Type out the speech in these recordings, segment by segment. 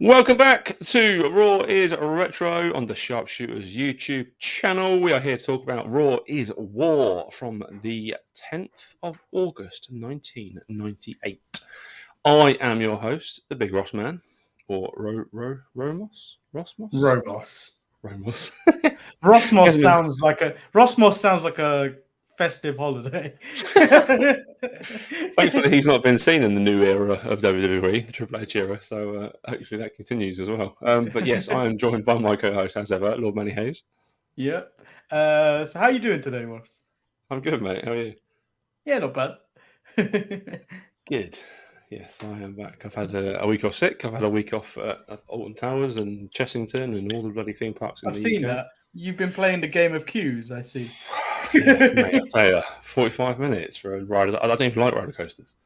Welcome back to Raw is Retro on the Sharpshooters YouTube channel. We are here to talk about Raw is War from the 10th of August 1998. I am your host, the Big Ross Man, or Romos? Rosmos? Robos. Romos. Rosmos sounds like a festive holiday. Thankfully, he's not been seen in the new era of WWE, the Triple H era, so hopefully that continues as well. But yes, I am joined by my co-host, as ever, Lord Manny Hayes. Yep. So how are you doing today, Ross? I'm good, mate. How are you? Yeah, not bad. Good. Yes, I am back. I've had a week off sick. I've had a week off at Alton Towers and Chessington and all the bloody theme parks in I've the seen UK. that. You've been playing the game of cues, I see. Yeah, mate, I tell you, 45 minutes for a ride. I don't even like roller coasters.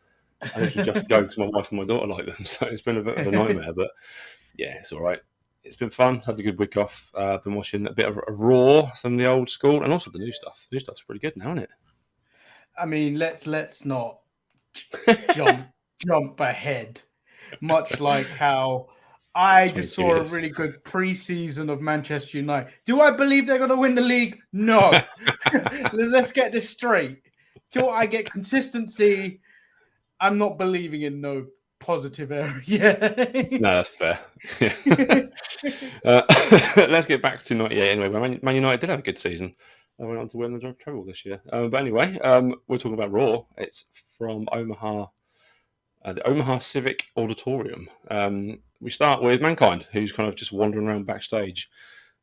I literally just go because my wife and my daughter like them, so it's been a bit of a nightmare. But yeah, it's all right. It's been fun. Had a good week off. Been watching a bit of Raw from the old school and also the new stuff. The new stuff's pretty good now, isn't it? I mean, let's not jump ahead. Much like how I just saw a really good preseason of Manchester United. Do I believe they're going to win the league? No. Let's get this straight. Till I get consistency, I'm not believing in no positive area. No, that's fair. Let's get back to 98 anyway. Man United did have a good season. They went on to win the treble this year. But anyway, we're talking about Raw. It's from Omaha, the Omaha Civic Auditorium. We start with Mankind, who's kind of just wandering around backstage,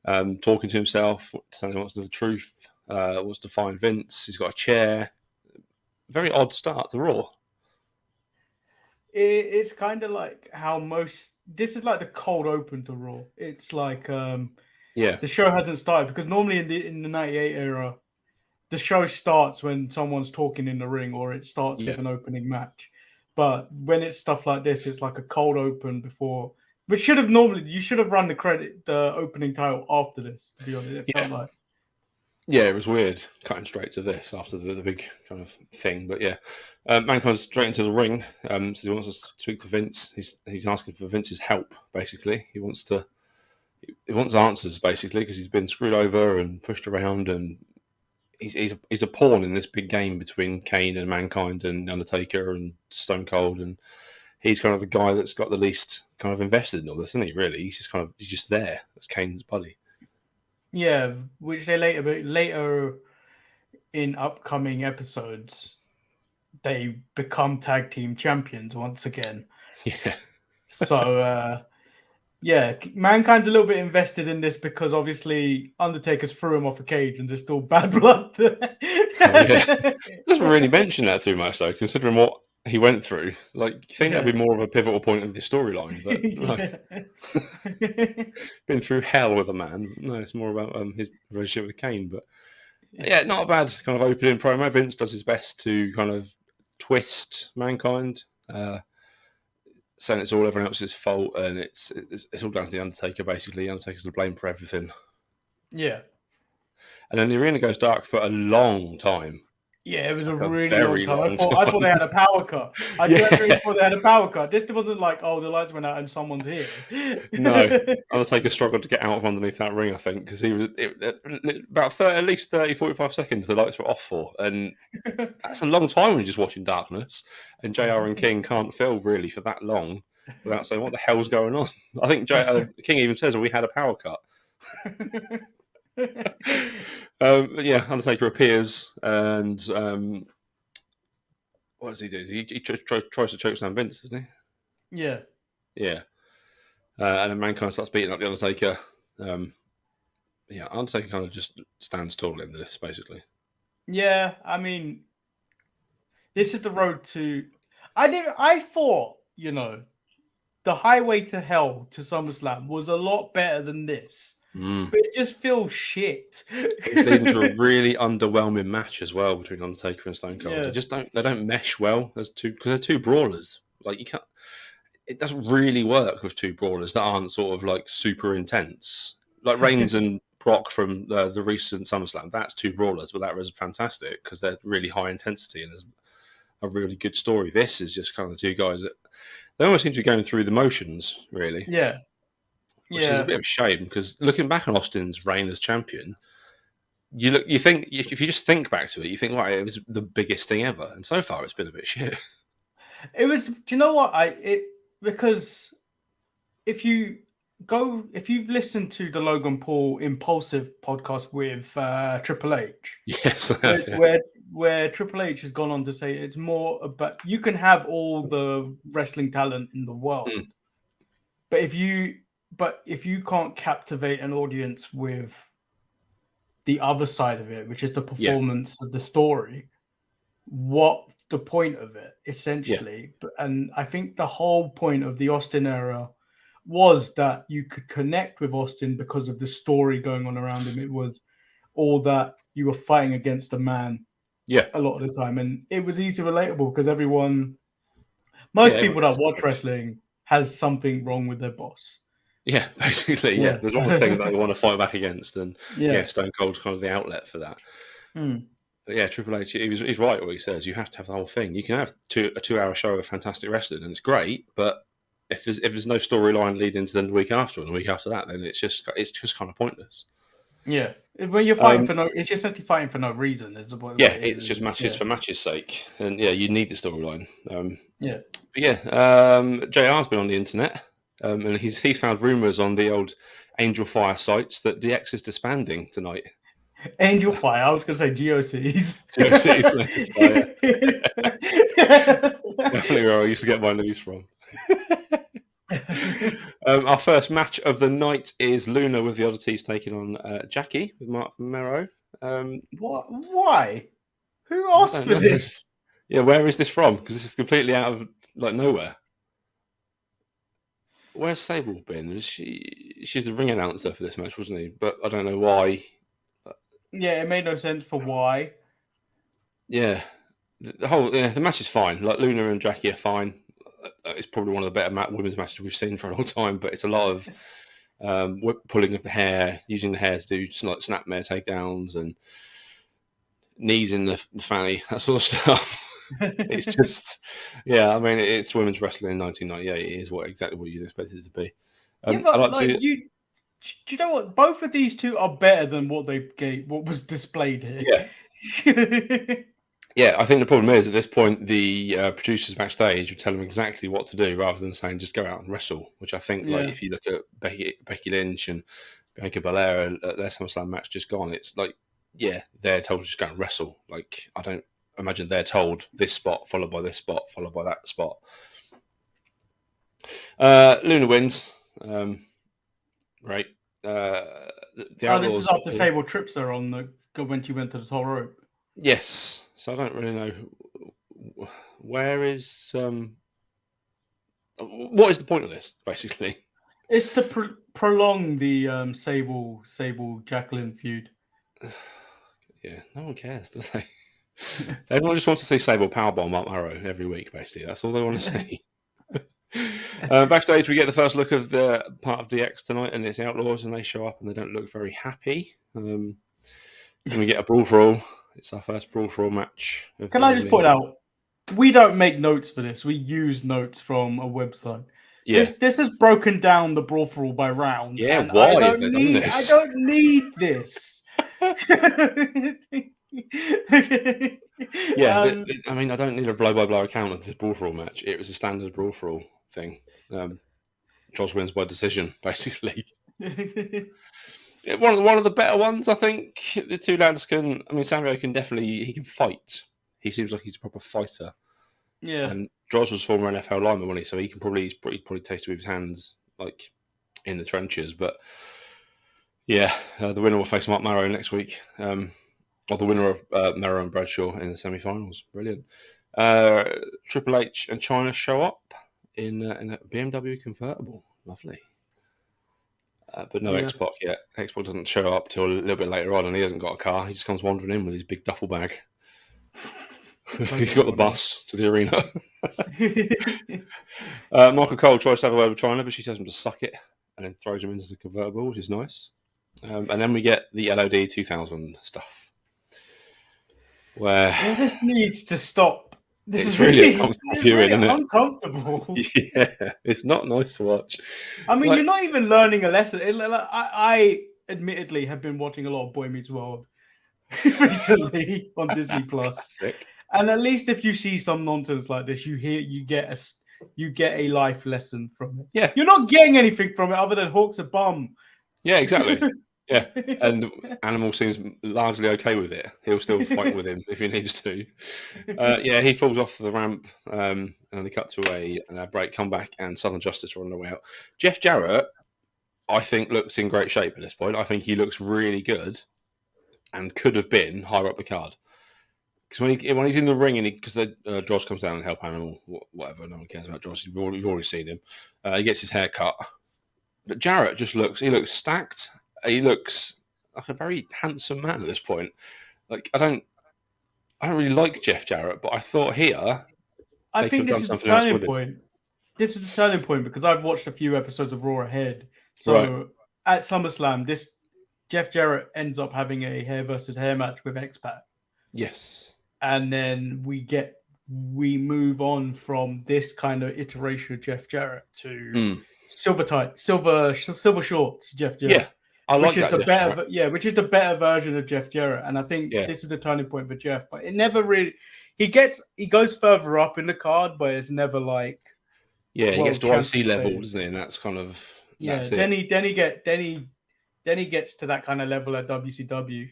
talking to himself, saying he wants to know the truth, wants to find Vince. He's got a chair. Very odd start to Raw. It's kind of like how this is like the cold open to Raw. It's like the show hasn't started because normally in the 98 era, the show starts when someone's talking in the ring or it starts with an opening match. But when it's stuff like this, it's like a cold open before. But you should have run the opening title after this. To be honest, it felt like. Yeah, it was weird cutting straight to this after the big kind of thing. But yeah, Mankind's straight into the ring. So he wants to speak to Vince. He's asking for Vince's help, basically. He wants answers, basically, because he's been screwed over and pushed around, and he's a pawn in this big game between Kane and Mankind and Undertaker and Stone Cold, and he's kind of the guy that's got the least kind of invested in all this, isn't he? Really, he's just there. That's Kane's buddy. Yeah, which they later in upcoming episodes, they become tag team champions once again. Yeah. So, Mankind's a little bit invested in this because obviously Undertaker's threw him off a cage and there's still bad blood there. Doesn't really mention that too much though, considering what he went through. Like, you think that'd be more of a pivotal point of the storyline, but been through hell with a man. No, it's more about his relationship with Kane. But yeah, not a bad kind of opening promo. Vince does his best to kind of twist Mankind, saying it's all everyone else's fault, and it's all down to the Undertaker. Basically, the Undertaker's to blame for everything. Yeah. And then the arena goes dark for a long time. Yeah, it was a really long time. I thought they had a power cut. I thought they had a power cut. This wasn't like, oh, the lights went out and someone's here. No, Undertaker struggled to get out of underneath that ring, I think, because he was about at least 30, 45 seconds the lights were off for. And that's a long time when you're just watching darkness. And JR and King can't fill really for that long without saying, what the hell's going on? I think King even says, we had a power cut. Undertaker appears and what does he do? He tries to chokeslam Vince, doesn't he? Yeah. And then Mankind starts beating up the Undertaker. Undertaker kind of just stands tall in this, basically. Yeah, I mean, this is the road to. I thought, the highway to hell to SummerSlam was a lot better than this. But it just feels shit. It's leading to a really underwhelming match as well between Undertaker and Stone Cold. Yeah. They don't mesh well because they're two brawlers. Like, you can't. It doesn't really work with two brawlers that aren't sort of like super intense. Like Reigns and Brock from the recent SummerSlam. That's two brawlers, but that was fantastic because they're really high intensity and there's a really good story. This is just kind of two guys that they almost seem to be going through the motions, really. Yeah. Which is a bit of a shame, because looking back on Austin's reign as champion, you think, if you just think back to it, you think, right, it was the biggest thing ever, and so far it's been a bit shit. It was. Do you know what? Because if you've listened to the Logan Paul Impulsive podcast with Triple H, yes, I have, where Triple H has gone on to say it's more about, you can have all the wrestling talent in the world, but if you can't captivate an audience with the other side of it, which is the performance of the story, what's the point of it, essentially? And I think the whole point of the Austin era was that you could connect with Austin because of the story going on around him. It was all that you were fighting against a man a lot of the time, and it was easy relatable because most people that watch wrestling has something wrong with their boss. Yeah, basically, there's one thing that they want to fight back against, and Stone Cold's kind of the outlet for that. But yeah, Triple H, he's right what he says. You have to have the whole thing. You can have a 2-hour show of fantastic wrestling, and it's great, but if there's no storyline leading to the week after and the week after that, then it's just kind of pointless. Yeah, when you're fighting it's just simply fighting for no reason. It's just matches for matches' sake, and you need the storyline. JR's been on the internet, and he's found rumours on the old Angel Fire sites that DX is disbanding tonight. Angel Fire, I was going to say GOCs. Definitely where I used to get my news from. Our first match of the night is Luna with the Oddities taking on Jackie with Mark Mero. What? Why? Who asked for this? Yeah, where is this from? Because this is completely out of nowhere. Where's Sable been? She's the ring announcer for this match, wasn't he? But I don't know why. Yeah, it made no sense for why. Yeah, the match is fine. Like, Luna and Jackie are fine. It's probably one of the better women's matches we've seen for a long time. But it's a lot of pulling of the hair, using the hair to do snapmare takedowns and knees in the fanny, that sort of stuff. It's just, I mean, it's women's wrestling in 1998. It is exactly what you'd expect it to be. Do you know what? Both of these two are better than what was displayed here. Yeah, I think the problem is at this point the producers backstage would tell them exactly what to do rather than saying just go out and wrestle. Which I think, if you look at Becky Lynch and Bianca Belair at their SummerSlam match just gone, it's like, they're told to just go and wrestle. Like, I don't imagine they're told this spot followed by this spot followed by that spot. Luna wins. Right. This is after Sable trips her when she went to the top rope. Yes. So I don't really know where is what is the point of this, basically. It's to prolong the Sable Jacqueline feud. Yeah, no one cares, do they? Everyone just wants to see Sable powerbomb Mark Mero every week, basically. That's all they want to see. Backstage, we get the first look of the part of DX tonight, and it's Outlaws, and they show up and they don't look very happy. And we get a brawl for all. It's our first brawl for all match. Can I just point out, we don't make notes for this. We use notes from a website. Yeah. This has broken down the brawl for all by round. Yeah, why? I don't need this. I mean, I don't need a blow-by-blow account of the brawl for all match. It was a standard brawl for all thing. Josh wins by decision, basically. One of the better ones, I think. The two lads can. I mean, Samuel can definitely fight. He seems like he's a proper fighter. Yeah. And Josh was former NFL lineman, wasn't he? So he's probably tasted with his hands, like, in the trenches. But the winner will face Mark Mero next week. Or the winner of Mero and Bradshaw in the semi-finals. Brilliant. Triple H and Chyna show up in a BMW convertible. Lovely. But no X-Pac yet. X-Pac doesn't show up till a little bit later on, and he hasn't got a car. He just comes wandering in with his big duffel bag. He's got the bus to the arena. Michael Cole tries to have a word with Chyna, but she tells him to suck it and then throws him into the convertible, which is nice. And then we get the LOD 2000 stuff. Where this needs to stop. It's really uncomfortable viewing, isn't it? Uncomfortable. Yeah, it's not nice to watch. I mean, you're not even learning a lesson. I admittedly have been watching a lot of Boy Meets World recently on Disney Plus, Classic. and at least if you see some nonsense like this, you get a life lesson from it. Yeah, you're not getting anything from it other than Hawk's a bum. Yeah, exactly. Yeah, and Animal seems largely okay with it. He'll still fight with him if he needs to. Yeah, he falls off the ramp, and they cut to a break, come back, and Southern Justice are on the way out. Jeff Jarrett, I think, looks in great shape at this point. I think he looks really good and could have been higher up the card. Because when he's in the ring and because Josh comes down and help Animal, whatever, no one cares about Josh. You've already seen him. He gets his hair cut. But Jarrett just looks stacked. He looks like a very handsome man at this point. Like I don't really like Jeff Jarrett, but I thought here I think this is the turning point. This is the turning point because I've watched a few episodes of Raw ahead. So at SummerSlam, this Jeff Jarrett ends up having a hair versus hair match with X-Pac. Yes. And then we move on from this kind of iteration of Jeff Jarrett to silver shorts Jeff Jarrett. Yeah. I like that. Which is the better version of Jeff Jarrett. And I think this is the turning point for Jeff. But it never really he goes further up in the card, but it's never like he gets to IC level, doesn't he? And that's kind of then he gets to that kind of level at WCW.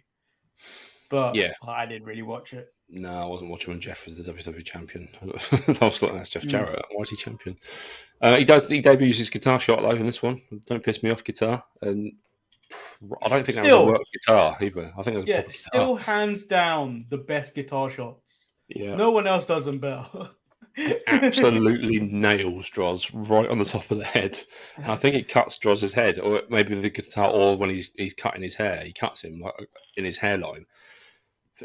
But I didn't really watch it. No, I wasn't watching when Jeff was the WWE champion. I was like, that's Jeff Jarrett. Why is he champion? He debuts his guitar shot live in this one. Don't piss me off, guitar. And I don't think that was a work guitar either. I think it was a proper still guitar. Hands down the best guitar shots. Yeah. No one else does them better. Absolutely nails Droz right on the top of the head. And I think it cuts Droz's head, or maybe the guitar, or when he's cutting his hair, he cuts him like in his hairline.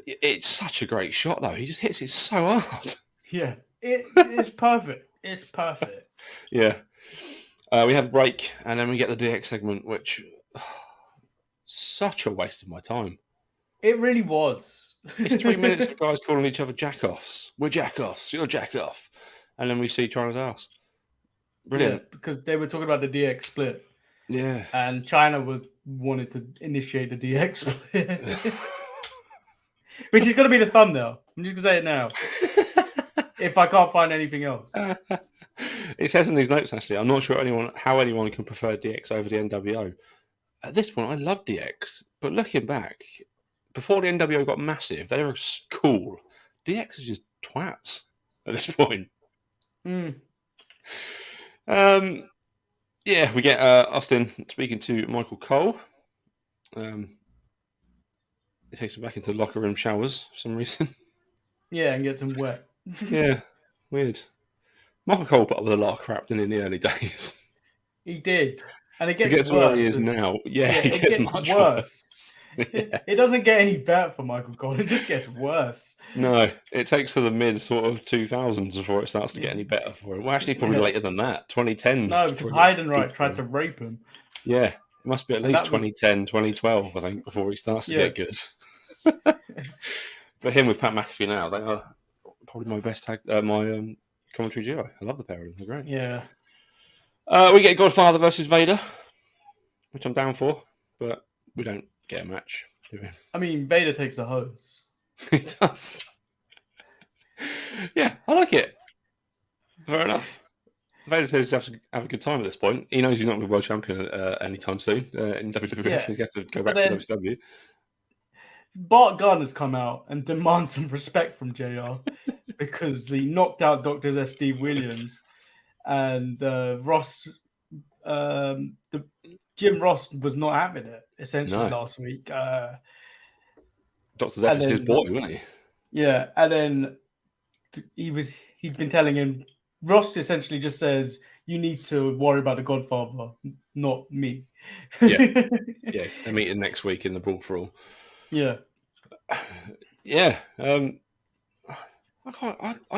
It's such a great shot, though. He just hits it so hard. Yeah, it's perfect. It's perfect. Yeah. We have a break, and then we get the DX segment, which such a waste of my time. It really was. It's 3 minutes of guys calling each other jack-offs. We're jack-offs. You're jack-off. And then we see Chyna's ass. Brilliant. Yeah, because they were talking about the DX split. Yeah. And Chyna wanted to initiate the DX split. Which is going to be the thumbnail. I'm just going to say it now. If I can't find anything else. It says in these notes, actually, I'm not sure how anyone can prefer DX over the NWO. At this point, I love DX. But looking back, before the NWO got massive, they were cool. DX is just twats at this point. Yeah, we get Austin speaking to Michael Cole. He takes him back into locker room showers for some reason. Yeah, and gets him wet. Yeah, weird. Michael Cole put up with a lot of crap in the early days. He did. And it gets to get to where he is now, it gets much worse. Yeah. It doesn't get any better for Michael Cole. It just gets worse. No, it takes to the mid sort of 2000s before it starts to get any better for him. Well, actually, probably later than that. 2010s. No, because Heidenreich tried to rape him. Yeah, it must be at least 2010, 2012, I think, before he starts to get good. But him with Pat McAfee now, they are probably my best commentary duo. I love the pair of them. They're great. Yeah. We get Godfather versus Vader, which I'm down for, but we don't get a match, do we? I mean, Vader takes a hose. He does. Yeah, I like it. Fair enough. Vader says he has to have a good time at this point. He knows he's not going to be world champion anytime soon in WWE. Yeah. He has to go back to WCW. Bart Gunn has come out and demands some respect from JR because he knocked out Dr. Steve Williams and Ross. Jim Ross was not having it essentially last week. Dr. Death is his boy, wasn't he? Yeah, and then he'd been telling him. Ross essentially just says, "You need to worry about the Godfather, not me." Yeah, they're meeting next week in the Brawl for All. Yeah. Yeah. I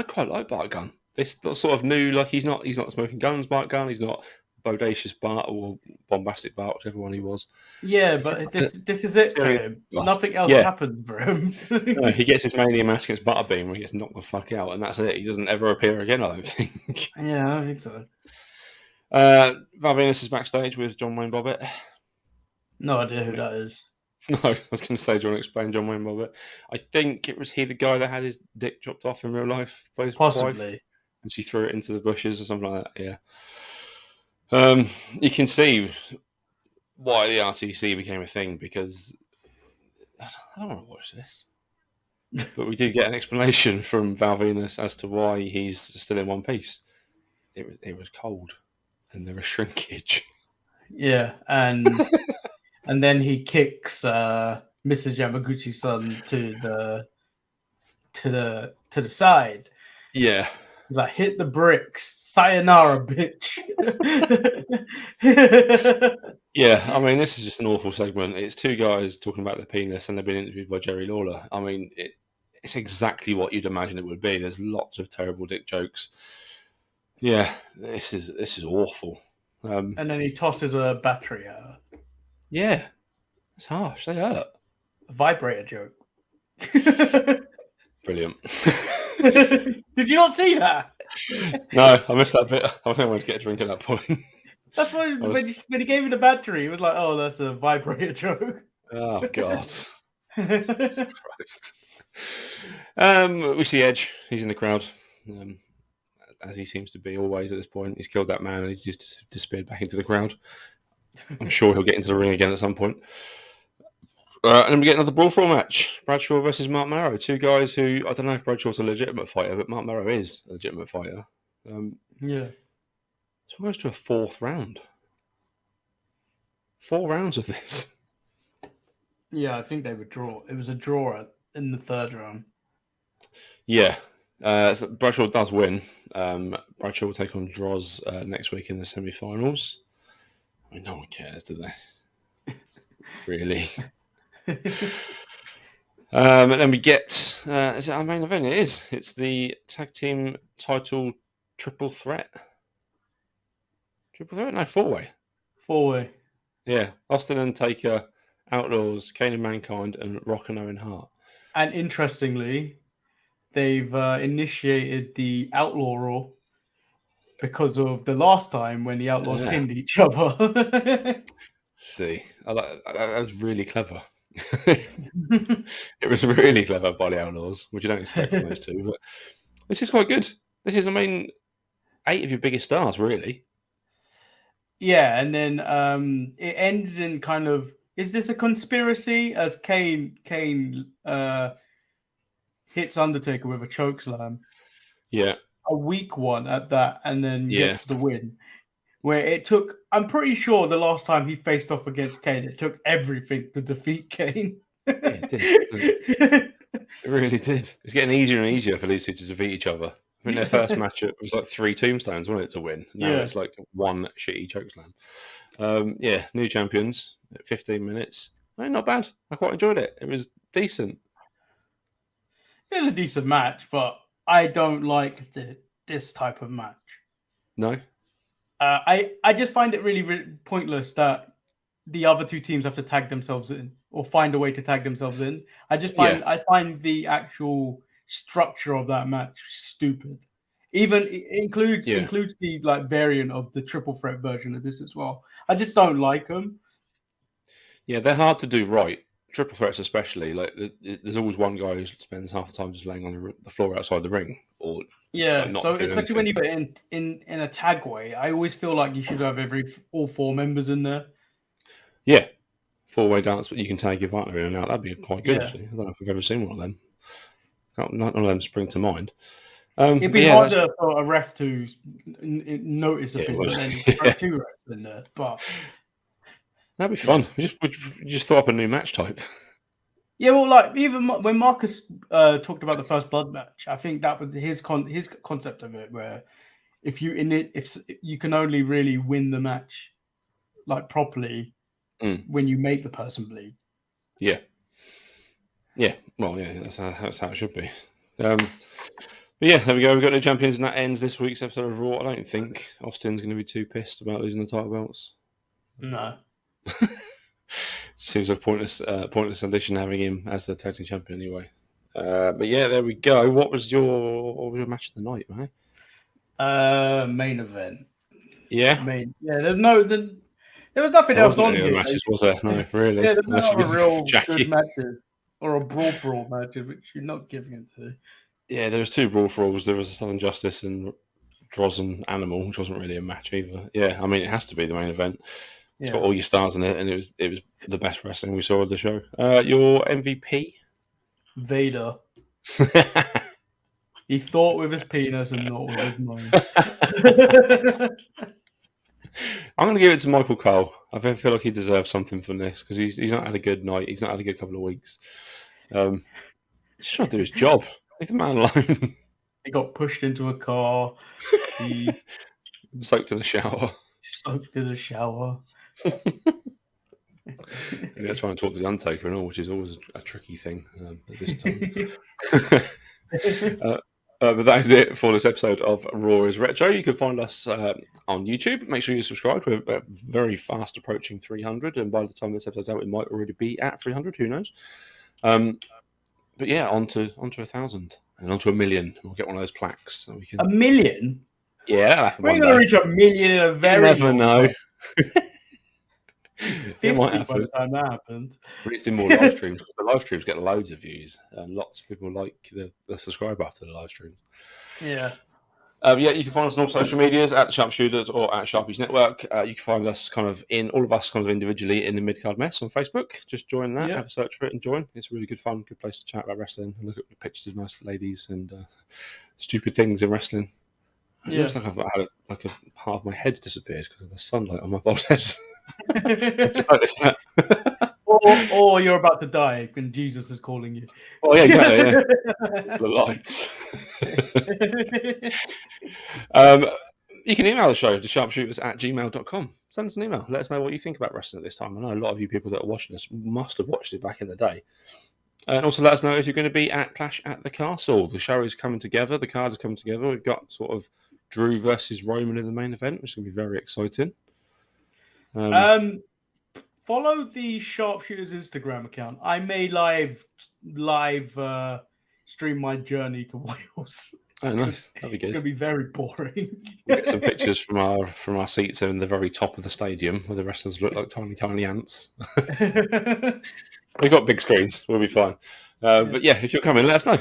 quite like Bart Gunn. This sort of new, like he's not smoking guns, Bart Gunn. He's not bodacious Bart or bombastic Bart, whichever one he was. Yeah, but this is it for him. Nothing else happened for him. No, he gets his Mania match against Butterbean when he gets knocked the fuck out, and that's it. He doesn't ever appear again, I don't think. Yeah, I think so. Val Venus is backstage with John Wayne Bobbitt. No idea who that is. No, I was going to say, do you want to explain John Wayne Bobbitt? I think it was he the guy that had his dick chopped off in real life by his Possibly. wife, and she threw it into the bushes or something like that. Yeah. You can see why the RTC became a thing, because I don't want to watch this. But we do get an explanation from Val Venus as to why he's still in one piece. It was cold, and there was shrinkage. Yeah, and and then he kicks Mrs. Yamaguchi's son to the side. Yeah. He's like, hit the bricks. Sayonara, bitch. Yeah, I mean, this is just an awful segment. It's two guys talking about their penis, and they've been interviewed by Jerry Lawler. I mean, it's exactly what you'd imagine it would be. There's lots of terrible dick jokes. Yeah, this is awful. And then he tosses a battery at her. Yeah, it's harsh. They hurt. A vibrator joke. Brilliant. Did you not see that? No, I missed that bit. I think I wanted to get a drink at that point. That's why when he gave me the battery, he was like, "Oh, that's a vibrator joke." Oh God. Christ. We see Edge. He's in the crowd, as he seems to be always at this point. He's killed that man and he's just disappeared back into the crowd. I'm sure he'll get into the ring again at some point. And then we get another Brawl for All match. Bradshaw versus Mark Marrow. Two guys who, I don't know if Bradshaw's a legitimate fighter, but Mark Marrow is a legitimate fighter. Yeah. It's almost to a fourth round. 4 rounds of this. Yeah, I think they would draw. It was a draw in the third round. Yeah. So Bradshaw does win. Bradshaw will take on Droz next week in the semi-finals. I mean, no one cares, do they? Really? And then we get... is it our main event? It is. It's the tag team title triple threat. Triple threat? No, 4-way. 4-way. Yeah. Austin and Taker, Outlaws, Kane and Mankind, and Rock and Owen Hart. And interestingly, they've initiated the Outlaw rule because of the last time when the Outlaws pinned each other. See, that was really clever. It was really clever by the Outlaws, which you don't expect from those two. But this is quite good. This is, I mean, 8 of your biggest stars, really. Yeah, and then it ends in kind of, is this a conspiracy? As Kane hits Undertaker with a chokeslam. Yeah. A weak one at that, and then gets the win. Where it took, I'm pretty sure the last time he faced off against Kane, it took everything to defeat Kane. Yeah, it did. It really did. It's getting easier and easier for these two to defeat each other. I think their first match was like 3 tombstones, wasn't it, to win? Now it's like 1 shitty chokeslam. New champions at 15 minutes. Not bad. I quite enjoyed it. It was decent. It was a decent match, but I don't like this type of match. No? I just find it really, really pointless that the other 2 teams have to tag themselves in or find a way to tag themselves in. I find the actual structure of that match stupid. Even it includes the like variant of the triple threat version of this as well. I just don't like them. Yeah, they're hard to do right. Triple threats especially. Like there's always one guy who spends half the time just laying on the floor outside the ring, or so especially when you put it in a tag way, I always feel like you should have all 4 members in there. Yeah, 4-way dance, but you can tag your partner in and out. That'd be quite good actually. I don't know if I've ever seen one of them. None of them spring to mind. It'd be harder for a ref to notice a bit than throw 2 refs in there, but that'd be fun. We just thought up a new match type. Yeah, well, like even when Marcus talked about the first blood match, I think that was his concept of it, where if you can only really win the match like properly when you make the person bleed. Yeah. Yeah. Well, yeah, that's how it should be. But yeah, there we go. We've got no champions, and that ends this week's episode of Raw. I don't think Austin's going to be too pissed about losing the title belts. No. Seems like a pointless addition having him as the tag team champion anyway. But yeah, there we go. What was your match of the night, man? Main event. Yeah. There was nothing else on here. Matches, was there? No, really. Yeah, there's not a real Jackie. good matches or a brawl for all matches, which you're not giving it to. Yeah, there was 2 brawl for alls. There was a Southern Justice and Droz and Animal, which wasn't really a match either. Yeah, I mean it has to be the main event. It's got all your stars in it, and it was the best wrestling we saw of the show. Your MVP? Vader. He thought with his penis and not with his mind. I'm going to give it to Michael Cole. I feel like he deserves something from this because he's not had a good night. He's not had a good couple of weeks. He's just trying to do his job. Leave the man alone. He got pushed into a car. He soaked in the shower. Yeah, trying to talk to the Undertaker and all, which is always a tricky thing at this time. But that is it for this episode of Raw is Retro. You can find us on YouTube. Make sure you subscribe. We're very fast approaching 300, and by the time this episode's out, we might already be at 300. Who knows? But yeah, onto 1,000 and onto 1 million. We'll get one of those plaques. So we can... 1 million? Yeah, we're going to reach 1 million in a very. You never know. 50 by the time that happens. We need to do more live streams. The live streams get loads of views, and lots of people like the subscribe after the live streams. Yeah. Yeah, you can find us on all social medias at the Sharpshooters or at Sharpies Network. You can find us all of us individually in the Midcard Mess on Facebook. Just join that, have a search for it and join. It's really good fun, good place to chat about wrestling and look at pictures of nice ladies and stupid things in wrestling. It looks like I've had a part of my head disappeared because of the sunlight on my bald head. or you're about to die and Jesus is calling you. Oh yeah, exactly. Yeah. The lights. You can email the show to sharpshooters@gmail.com. Send us an email. Let us know what you think about wrestling at this time. I know a lot of you people that are watching this must have watched it back in the day. And also let us know if you're going to be at Clash at the Castle. The show is coming together. The card is coming together. We've got sort of Drew versus Roman in the main event, which is going to be very exciting. Follow the Sharpshooters Instagram account. I may live stream my journey to Wales. Oh, nice. That'd be good. It's going to be very boring. We'll get some pictures from our seats in the very top of the stadium where the wrestlers look like tiny ants. We've got big screens. We'll be fine. But yeah, if you're coming, let us know.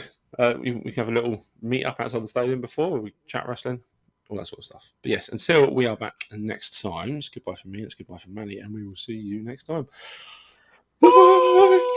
We can have a little meet up outside the stadium before where we chat wrestling, all that sort of stuff. But yes, until we are back next time, it's goodbye from me, it's goodbye from Manny, and we will see you next time. Bye!